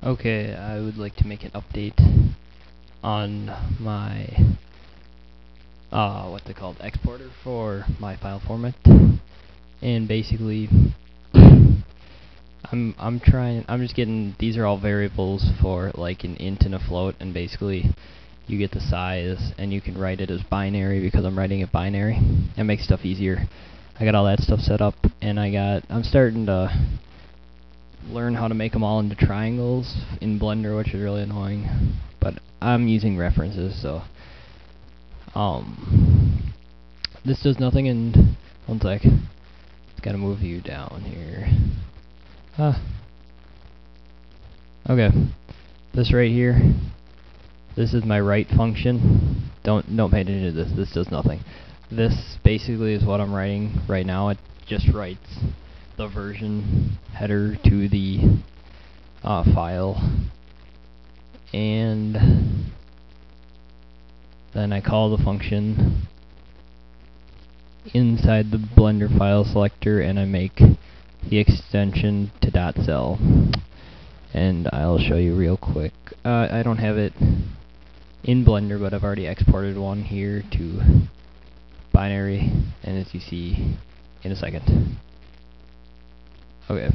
Okay, I would like to make an update on my what's it called, exporter for my file format. And basically I'm just getting, these are all variables for like an int and a float, and basically you get the size and you can write it as binary because I'm writing it binary. It makes stuff easier. I got all that stuff set up, and I'm starting to learn how to make them all into triangles in Blender, which is really annoying, but I'm using references, so this does nothing in one sec. It's gotta move you down here. Okay, this right here, this is my write function. Don't pay attention to this. This does nothing. This basically is what I'm writing right now. It just writes the version header to the file, and then I call the function inside the Blender file selector, and I make the extension to .cell. And I'll show you real quick. I don't have it in Blender, but I've already exported one here to binary, and as you see in a second. Okay.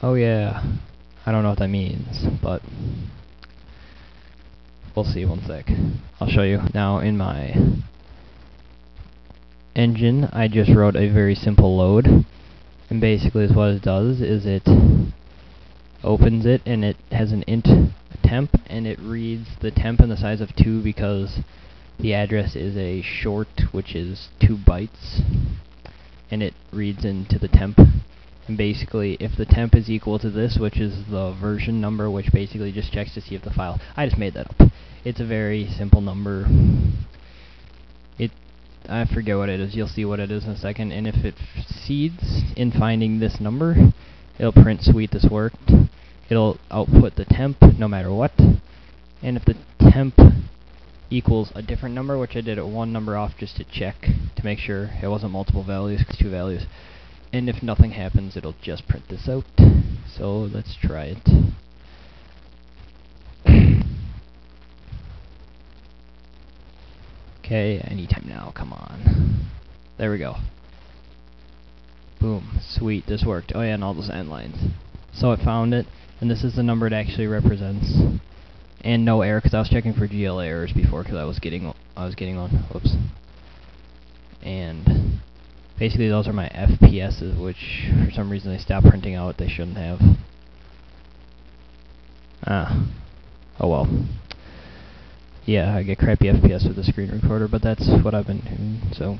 Oh yeah, I don't know what that means, but we'll see one sec. I'll show you. Now in my engine, I just wrote a very simple load, and basically what it does is it opens it, and it has an int temp, and it reads the temp in the size of 2 because the address is a short, which is 2 bytes, and it reads into the temp. And basically, if the temp is equal to this, which is the version number, which basically just checks to see if the file... I just made that up. It's a very simple number. I forget what it is. You'll see what it is in a second. And if it succeeds in finding this number, it'll print sweet, this worked. It'll output the temp no matter what. And if the temp equals a different number, which I did it one number off just to check to make sure it wasn't multiple values, 'cause 2 values. And if nothing happens, it'll just print this out. So let's try it. Okay, anytime now, come on. There we go. Boom, sweet, this worked. Oh yeah, and all those end lines. So it found it, and this is the number it actually represents. And no error, because I was checking for GL errors before, because I was getting one. Whoops. And basically those are my FPSs, which for some reason they stopped printing out. They shouldn't have. Oh well. Yeah, I get crappy FPS with the screen recorder, but that's what I've been doing, so.